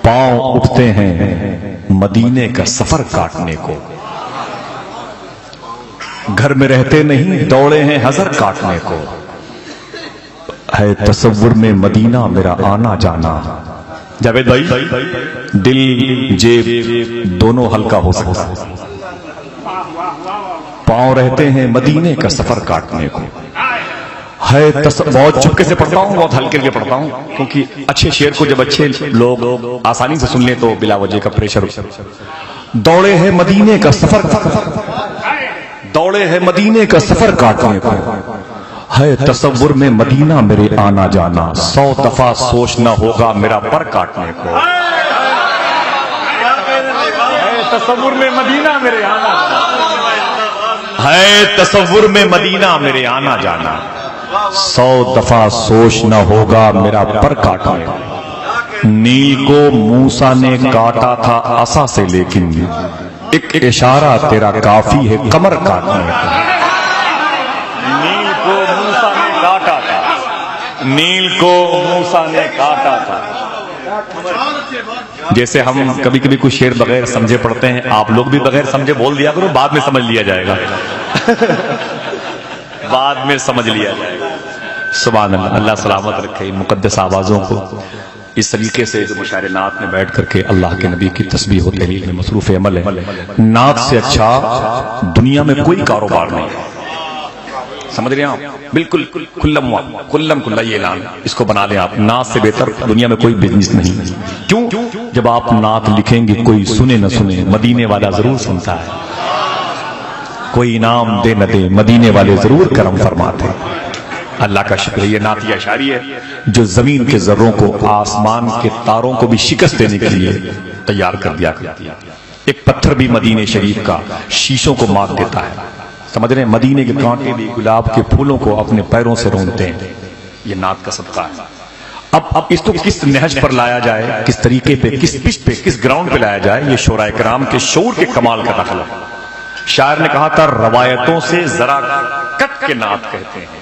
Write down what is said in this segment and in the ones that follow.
پاؤں اٹھتے ہیں مدینے کا سفر کاٹنے کو، گھر میں رہتے نہیں دوڑے ہیں ہزر کاٹنے کو، ہے تصور میں مدینہ میرا آنا جانا۔ جاوید بھائی، دل جیب دونوں ہلکا ہو سکتا ہے، پاؤں رہتے ہیں مدینے کا سفر کاٹنے کو، ہے بہت چپکے سے پڑھتا ہوں، بہت ہلکے کے پڑھتا ہوں، کیونکہ اچھے شعر کو جب اچھے لوگ آسانی سے سن لیں تو بلا وجہ کا پریشر۔ دوڑے ہیں مدینے کا سفر، دوڑے ہیں مدینے کا سفر کاٹنے کو، ہے تصور میں مدینہ میرے آنا جانا، 100 دفعہ سوچنا ہوگا میرا پر کاٹنے کو، ہے تصور میں مدینہ میرے آنا جانا، ہے تصور میں مدینہ میرے آنا جانا، 100 دفعہ سوچنا ہوگا میرا پر کاٹنے کو۔ نیل کو موسیٰ نے کاٹا تھا عصا سے، لیکن ایک اشارہ تیرا کافی ہے کمر کاٹنے کو۔ نیل کو موسیٰ نے کاٹا تھا، نیل کو موسیٰ نے کاٹا تھا۔ جیسے ہم کبھی کبھی کوئی شعر بغیر سمجھے پڑھتے ہیں، آپ لوگ بھی بغیر سمجھے بول دیا کرو، بعد میں سمجھ لیا جائے گا، بعد میں سمجھ لیا جائے گا۔ سبحان اللہ، اللہ سلامت رکھے مقدس آوازوں کو۔ اس طریقے سے جو مشاعر نعت میں بیٹھ کر کے اللہ کے نبی کی تسبیح و تحلیل میں مصروف عمل ہے، نعت سے اچھا دنیا میں کوئی کاروبار نہیں، سمجھ رہے ہیں آپ؟ بالکل کلم کلّا یہ اعلان، اس کو بنا لیں آپ، نعت سے بہتر دنیا میں کوئی بزنس نہیں۔ کیوں؟ جب آپ نعت لکھیں گے کوئی سنے نہ سنے، مدینے والا ضرور سنتا ہے، کوئی انعام دے نہ دے، مدینے والے ضرور کرم فرماتے ہیں۔ اللہ کا شکر ہے، یہ نعتیہ شاعری ہے جو زمین کے ذروں کو، آسمان کے تاروں کو بھی شکست دینے کے لیے تیار کر دیا کرتی ہے۔ ایک پتھر بھی مدینے شریف کا شیشوں کو مات دیتا ہے، سمجھ رہے ہیں؟ مدینے کے کانٹے بھی گلاب کے پھولوں کو اپنے پیروں سے رونتے ہیں، یہ نعت کا صدقہ ہے۔ اب اس کو کس نہج پر لایا جائے، کس طریقے پہ، کس پچ پہ، کس گراؤنڈ پہ لایا جائے، یہ شعراء کرام کے شعور کے کمال کا دخل ہے۔ شاعر نے کہا تھا روایتوں سے ذرا کٹ کے نعت کہتے ہیں،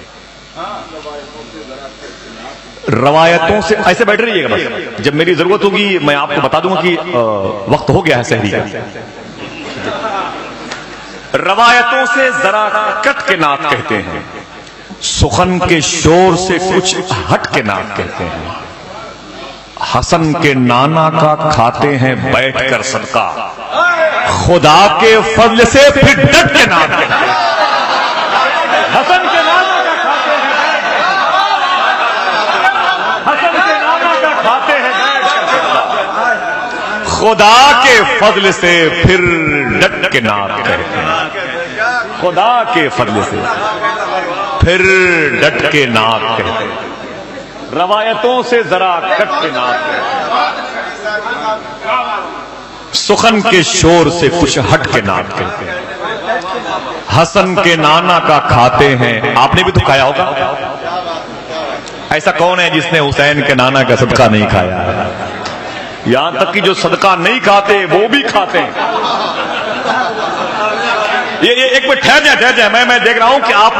روایتوں سے ایسے بیٹھ رہیے گا، بس جب میری ضرورت ہوگی میں آپ کو بتا دوں گا کہ وقت ہو گیا ہے سحری کا۔ روایتوں سے ذرا کٹ کے نعت کہتے ہیں، سخن کے شور سے کچھ ہٹ کے نعت کہتے ہیں، حسن کے نانا کا کھاتے ہیں بیٹھ کر صدقہ، خدا کے فضل سے پھر ڈٹ کے نعت کہتے ہیں، حسن کے نانا کا کھاتے ہیں، حسن کے نانا کا کھاتے ہیں بیٹھ کر صدقہ، خدا کے فضل سے پھر ڈٹ کے نعت کہتے ہیں، خدا کے فضل سے پھر ڈٹ کے نعت کہتے ہیں، روایتوں سے ذرا کٹ کے نعت کہتے ہیں، سخن کے شور سے کچھ ہٹ کے نعت کہتے ہیں، حسن کے نانا کا کھاتے ہیں۔ آپ نے بھی تو کھایا ہوگا، ایسا کون ہے جس نے حسین کے نانا کا صدقہ نہیں کھایا؟ یہاں تک کہ جو صدقہ نہیں کھاتے وہ بھی کھاتے ہیں۔ یہ ایک منٹ ٹھہر جائے، میں دیکھ رہا ہوں کہ آپ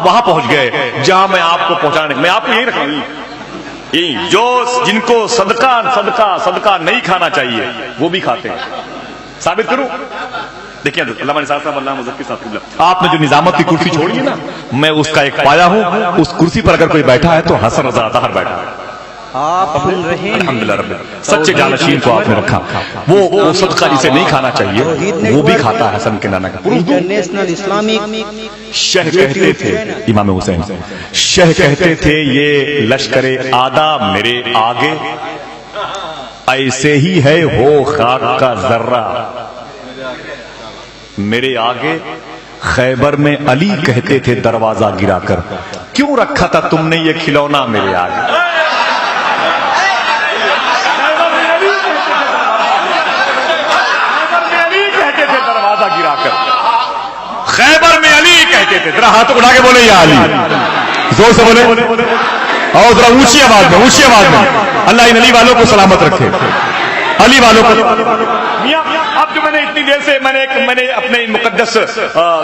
وہاں پہنچ گئے جہاں میں آپ کو پہنچانے، میں آپ کو یہی رکھوں گی، جو جن کو صدقہ نہیں کھانا چاہیے وہ بھی کھاتے ہیں۔ ثابت کروں؟ دیکھیں علامہ نثار صاحب، علامہ مظفر صاحب، آپ نے جو نظامت کی کرسی چھوڑی ہے نا، میں اس کا ایک پایا ہوں، اس کرسی پر اگر کوئی بیٹھا ہے تو حسن رضا طاہر بیٹھا ہے، آپ سن رہے ہیں الحمدللہ رب سچے جانشین کو آپ نے رکھا، وہ صدقہ جسے نہیں کھانا چاہیے وہ بھی کھاتا ہے حسن کے نانا کا۔ انٹرنیشنل اسلامک شہ کہتے تھے امام حسین، شہ کہتے تھے یہ لشکر آدھا میرے آگے، ایسے ہی ہے ہو خاک کا ذرہ میرے آگے، خیبر میں علی کہتے تھے دروازہ گرا کر، کیوں رکھا تھا تم نے یہ کھلونا میرے آگے؟ گرا کر خیبر میں علی کہتے تھے، ذرا ہاتھ اٹھا کے بولے یا علی، زور سے بولے اور ذرا اونچی آواز میں۔ اللہ ان علی والوں کو سلامت رکھے، علی والوں کو۔ میاں اب اب جو میں نے اتنی دیر سے میں نے اپنے مقدس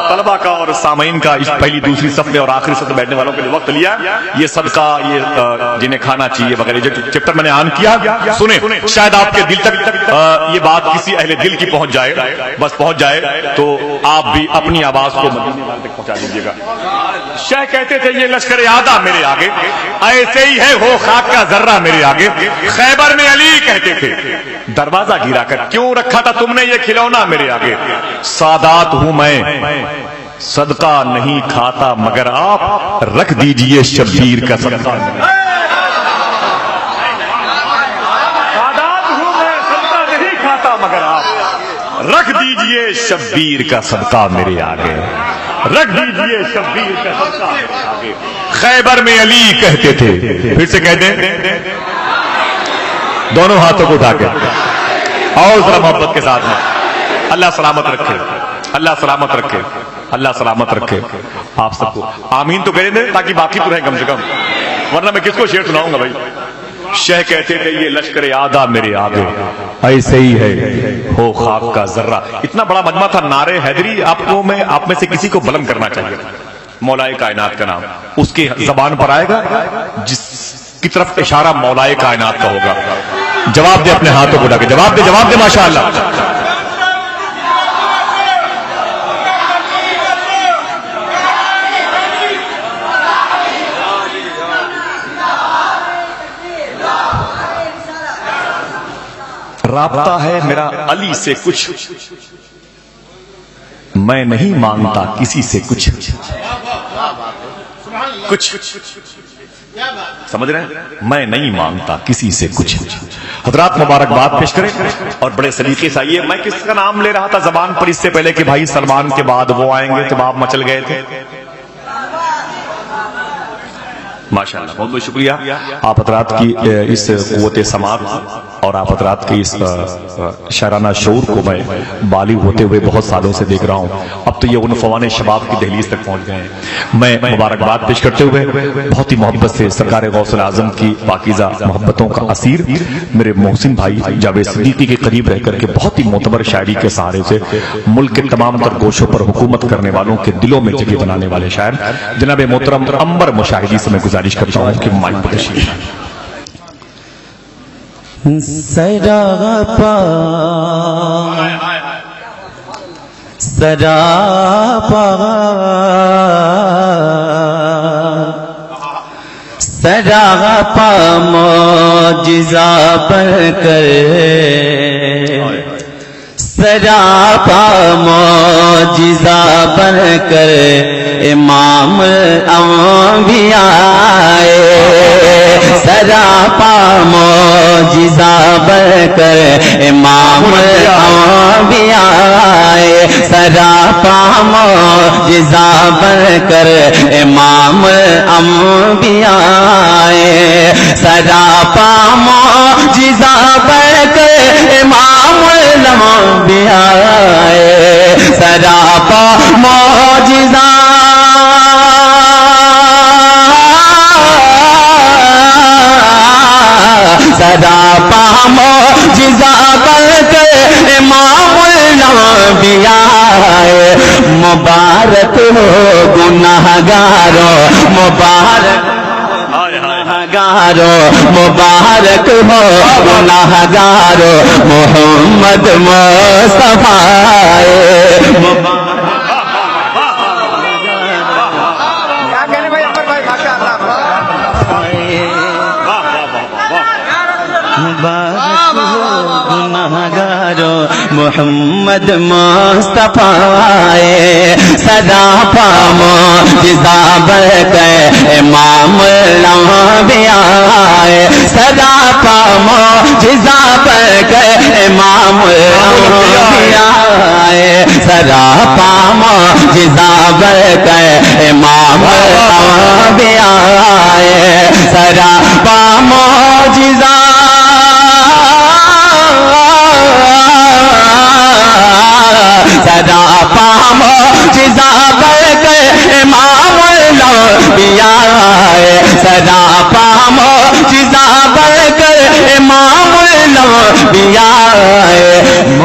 طلبہ کا اور سامعین کا اس پہلی دوسری صف میں اور آخری صف میں بیٹھنے والوں کے لیے وقت لیا، یہ صدقہ، یہ جنہیں کھانا چاہیے وغیرہ جو چیپٹر میں نے آن کیا، سنیں شاید آپ کے دل تک یہ بات کسی اہل دل کی پہنچ جائے، بس پہنچ جائے تو آپ بھی اپنی آواز کو مدینے والے تک پہنچا دیجیے گا۔ شاہ کہتے تھے یہ لشکر آدھا میرے آگے، ایسے ہی ہے ہو خاک کا ذرہ میرے آگے۔ خیبر میں علی کہتے تھے دروازہ گرا کر کیوں رکھا تھا تم نے یہ کھلونا میرے آگے۔ سادات ہوں میں صدقہ نہیں کھاتا مگر آپ رکھ دیجئے شبیر کا صدقہ۔ سادات ہوں میں صدقہ نہیں کھاتا مگر آپ رکھ دیجئے شبیر کا صدقہ میرے آگے، رکھ دیجئے شبیر کا صدقہ میرے آگے۔ خیبر میں علی کہتے تھے، پھر سے کہہ دیں دونوں ہاتھوں کو اٹھا کے اور ذرا محبت کے ساتھ میں، اللہ سلامت رکھے، اللہ سلامت رکھے، اللہ سلامت رکھے آپ سب کو۔ آمین تو کہہ دیں تاکہ باقی تو رہیں کم سے کم، ورنہ میں کس کو شعر سناؤں گا بھائی۔ شہ کہتے تھے یہ لشکر آدھا میرے آگے، ایسے ہی ہے ہو خاک کا ذرہ۔ اتنا بڑا مجمع تھا، نعرے حیدری آپ میں سے کسی کو بلند کرنا چاہیے۔ مولائے کائنات کا نام اس کی زبان پر آئے گا جس کی طرف اشارہ مولائے کائنات کا ہوگا۔ جواب دے اپنے ہاتھوں کو اٹھا کے، جواب دے ماشاءاللہ۔ رابطہ ہے میرا علی سے کچھ، میں نہیں مانگتا کسی سے کچھ، سمجھ رہے ہیں؟ میں نہیں مانگتا کسی سے کچھ۔ حضرات مبارکباد پیش کریں اور بڑے سلیقے سے آئیے۔ میں کس کا نام لے رہا تھا زبان پر اس سے پہلے کہ بھائی سلمان کے بعد وہ آئیں گے، جب آپ مچل گئے تھے؟ ماشاءاللہ، بہت بہت شکریہ آپ حضرات کی اس قوت سماعت اور آپ حضرات کی اس شاعرانہ شعور کو میں بالغ ہوتے ہوئے بہت سالوں سے دیکھ رہا ہوں۔ اب تو یہ عنفوان شباب کی دہلیز تک پہنچ گئے ہیں۔ میں مبارکباد پیش کرتے ہوئے بہت ہی محبت سے سرکار غوث الاعظم کی پاکیزہ محبتوں کا اسیر میرے محسن بھائی جاوید صدیقی کے قریب رہ کر کے بہت ہی معتبر شاعری کے سہارے سے ملک کے تمام تر گوشوں پر حکومت کرنے والوں کے دلوں میں جگہ بنانے والے شاعر جناب محترم عنبر مشاہدی سے میں گزارش کرتا ہوں کہ مائک پر تشریف لائیں۔ سراپا سراپا معجزہ بن کر، سراپا معجزہ بن کر امام الانبیاء آئے، سراپا معجزہ بن کر امام الانبیاء آئے، سراپا معجزہ بن کر امام الانبیاء آئے، سراپا معجزہ بن کر امام الانبیاء آئے، سراپا معجزہ سراپا معجزہ بن کر امام الانبیاء آئے، مبارک ہو گناہگاروں، مبارک گناہگاروں، مبارک ہو گناہگاروں، محمد مصطفیٰ آئے۔ گناہگاروں محمد مصطفیٰ آئے، سراپا معجزہ بن کر امام الانبیاء آئے، سراپا معجزہ بن کر امام الانبیاء آئے، سراپا معجزہ بن کر امام الانبیاء آئے، سراپا معجزہ سراپا معجزہ بن کر امام الانبیاء آئے، سراپا معجزہ بن کر امام الانبیاء آئے،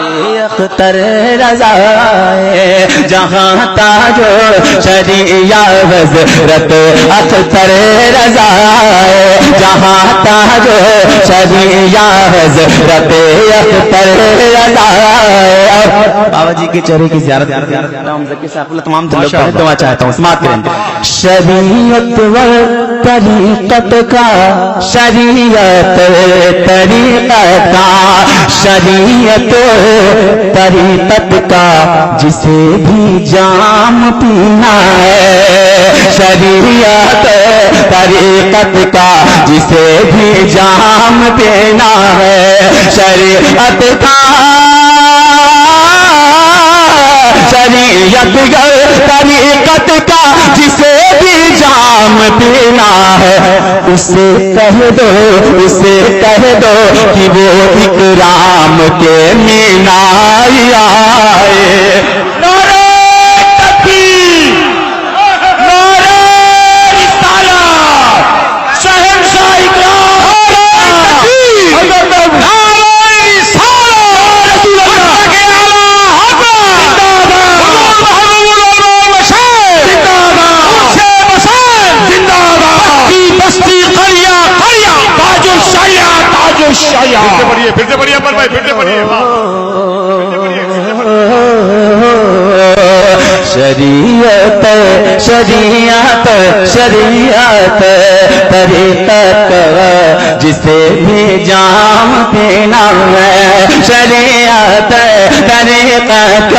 اختر رضا جہاں تاج و شریعہ حضرت اختر رضا جہاں تاج و شریعہ حضرت اختر رضا بابا جی کے چہرے کی زیارت تمام دعا چاہتا ہوں سماعت کریں شریعت و طریقت کا شریعت طریقت کا شریعت طریقت کا جسے بھی جام پینا ہے شریعت طریقت کا جسے بھی جام پینا ہے شریعت کا شریعت طریقت کا جسے بھی جام پینا ہے اسے کہہ دو کہ وہ اکرام کے مینار آئے نعرہ تکبیر نعرہ رسالت شہنشاہ اکرام پھر سے پڑھیے پر بھائی پھر سے پڑھیے شریعت شریعت شریعت طریقت جسے بھی جام پینا ہے شریعت طریقت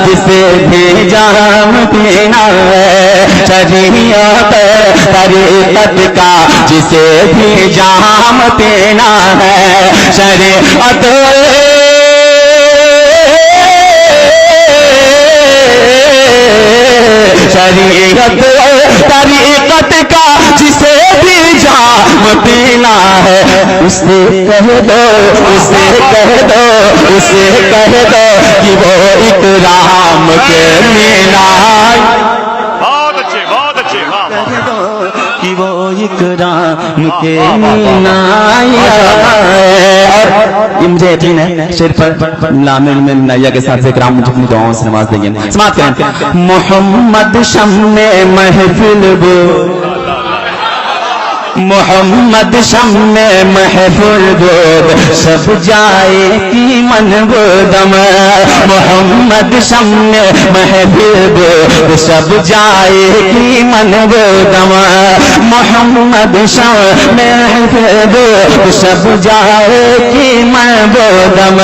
جسے بھی جام پینا ہے شریعت طریقت کا جسے بھی جام پینا ہے شریعت شریعت طریقت کا جسے بھی جام پینا ہے اسے کہہ دو کہ وہ اکرام کے مینار بہت اچھے کہ وہ اکرام کے مینار یہ مجھے یقین ہے شیر پر لامن میں نیا کے ساتھ اکرام مجھے اپنی دعاؤں سے نواز دیں گے سماعت کریں محمد شمع محفل بو محمد شمع محفل بود سب جائے کی من بودم محمد شمع محفل بود سب جائے کی من بودم محمد شمع محفل بود سب جائے کی من بودم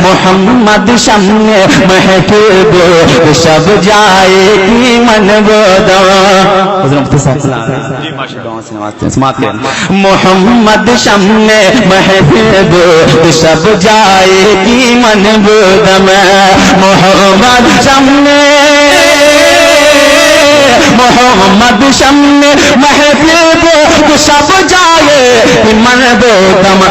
محمد شمع محفل بود سب جائے کی من بودم محمد شمع محفل بود سب جائے کی من بودم محمد شمع محفل بود سب جائے کی من بودم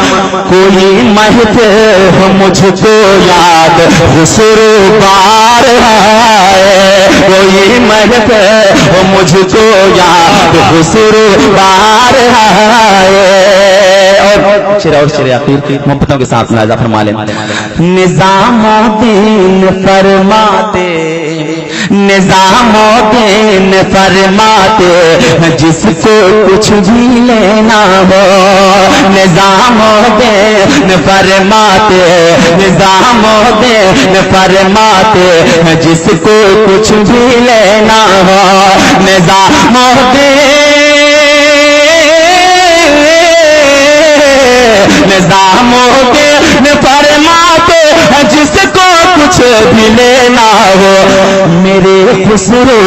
کوئی محفل ہو مجھ کو یاد خسرو بار ہے کوئی محفل ہو مجھ کو یاد خسرو بار اور شیر اخیر محبتوں کے ساتھ ملاحظہ فرما لیں نظام الدین فرماتے نظام الدین فرماتے جس کو کچھ بھی لینا ہو نظام الدین فرماتے نظام الدین فرماتے جس کو کچھ بھی لینا ہو نظام نظام الدین فرماتے جس کو کچھ بھی لینا ہو میرے خسرو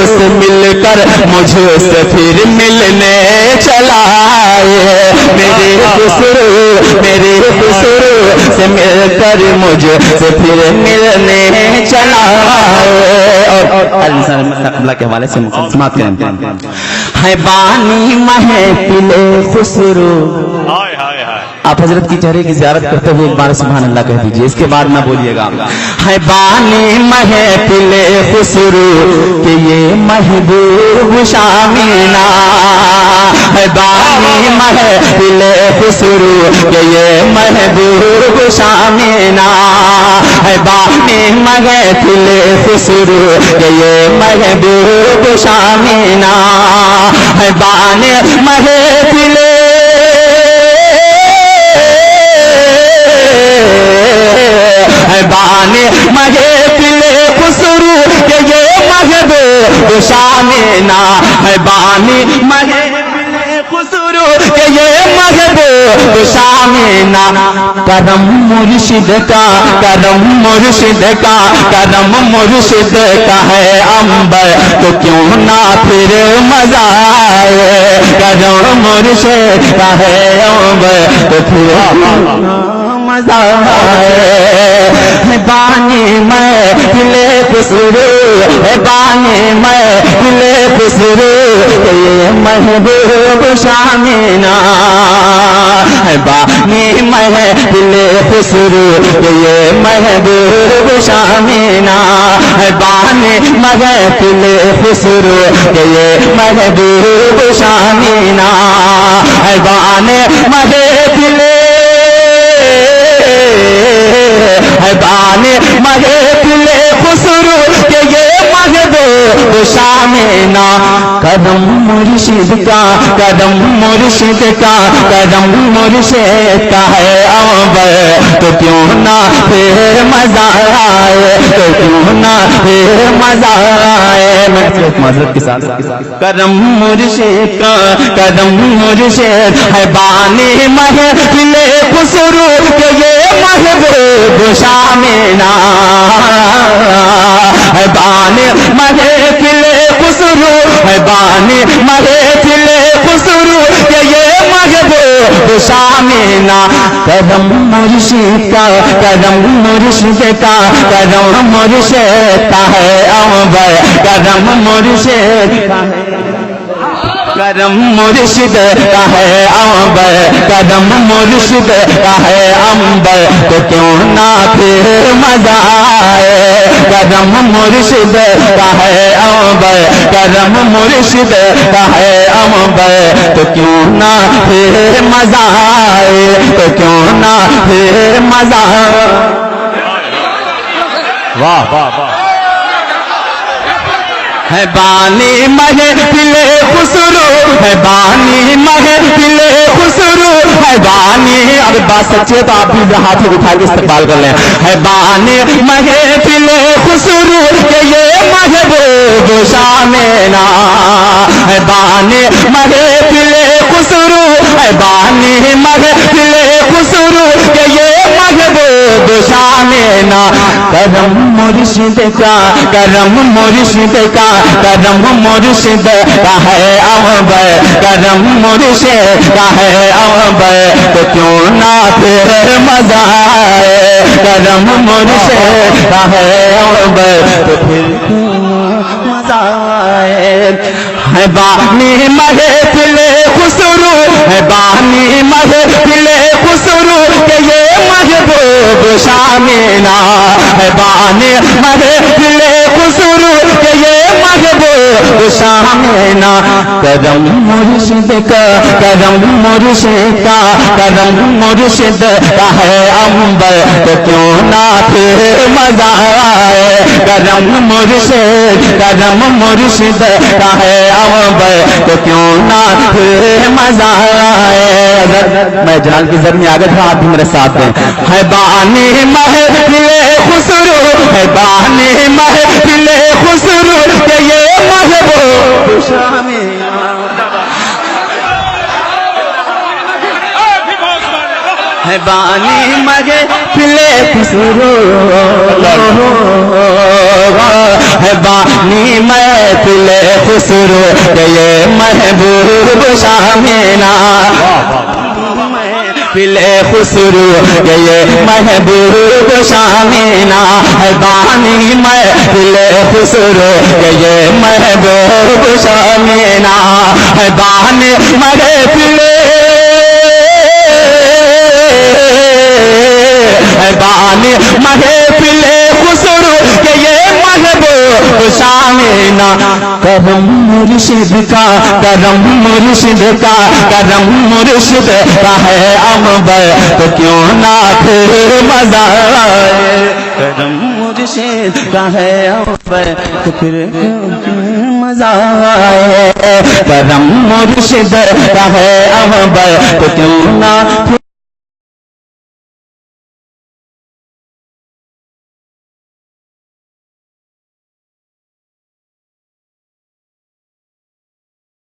سے مل کر مجھ سے پھر ملنے چلا میرے خسرو سے مل کر مجھ سے پھر ملنے چلا اللہ کے حوالے سے سماعت کریں ہے بانی محفل خسرو آپ حضرت کی چہرے کی زیارت کرتے ہوئے ایک بار سبحان اللہ کہہ دیجئے، اس کے بعد نہ بولیے گا۔ ہے بانی محفل خسرو کہ یہ محبوب شامینا، ہے بانی محفل خسرو کہ یہ محبوب شامینا، ہے بانی محفل خسرو کہ یہ محبوب شامینا، ہے بانی محفل بانے محفل خسرو کہ یہ محبوب شامینا، ہے بانی محفل خسرو کہ یہ محبوب شامینا، کرم مرشد کا کرم مرشد کا کرم مرشد کا ہے انبر تو کیوں نہ پھر مزہ آئے، کرم مرشد کا ہے انبر تو پھر مزہ آئے، بانی محفل خسرو، بانی محفل خسرو یہ محبوب شامینا، بانی محفل خسرو یہ محبوب شامینا، بانی محفل خسرو یہ محبوب شامینا، بانی محفل بانی محفل خسرو کہ یہ محبوب شامینا، قدم مرشد کا قدم مرشد کا قدم مرشد کا ہے انبر تو کیوں نہ پھر مزہ آئے، تو کیوں نہ پھر مزہ آئے، معذرت کے ساتھ قدم مرشد کا قدم مرشد ہے بانی محفل خسرو کہ یہ محبوب شامینا، ہے بانی محفل خسرو ہے بانی محفل خسرو کہ یہ محبوب شامینا، قدم مرشد کا قدم مرشد کا قدم مرشد کا ہے انبر، قدم مرشد کا ہے کرم مرشد کا ہے انبر، قدم مرشد کا ہے انبر تو کیوں نہ پھر مزہ آئے، قدم مرشد کا ہے انبر، قدم مرشد کا ہے انبر تو کیوں نہ پھر مزہ آئے، تو کیوں نہ پھر مزہ آئے۔ واہ واہ واہ، ہے بانی محفل خسرو، ہے بانی محفل خسرو، ہے بانی، اگر بات سچی ہے تو آپ بھی ہاتھ اٹھا کے استقبال کر لیں، ہے بانی محفل خسرو کہ یہ محبوب شامینا، ہے بانی محفل خسرو، ہے بانی محفل خسرو کہ یہ محبوب شامینا، کرم مرشد کا کرم مرشد کا کرم مرشد کا ہے انبر، کرم مرشد کا ہے انبر تو کیوں نہ پھر مزہ آئے، کرم مرشد کا ہے انبر تو پھر مزہ آئے، ہے بانی محفل خسرو، ہے بانی محفل خسرو کہ یہ محبوب شامینا، ہے بانی محفل خسرو کہ یہ محبوب شامینا، قدم مرشد کا قدم مرشد کا قدم مرشد کا ہے انبر تو کیوں نہ پھر مزہ آئے، قدم مرشد کا ہے انبر تو کیوں نہ پھر مزہ آئے۔ میں جلال کی زر میں آگے تھا، آپ بھی میرے ساتھ ہیں، ہے بانی محفل خسرو، ہے بانی محفل خسرو کہ یہ محبوب شامینا، ہے بانی محفل خسرو، ہے بانی محفل خسرو کہ یہ محبوب شامینا، محفل خسرو کہ یہ محبوب شامینا، ہے بانی محفل خسرو کہ یہ محبوب شامینا، ہے بانی محفل نہ کرم مرشد کا، کرم مرشد کا، کرم مرشد کا ہے امبر تو کیوں نہ پھر مزہ آئے، کرم مرشد کا ہے امبر تو پھر مزہ آئے، کرم مرشد کا ہے امبر تو کیوں نہ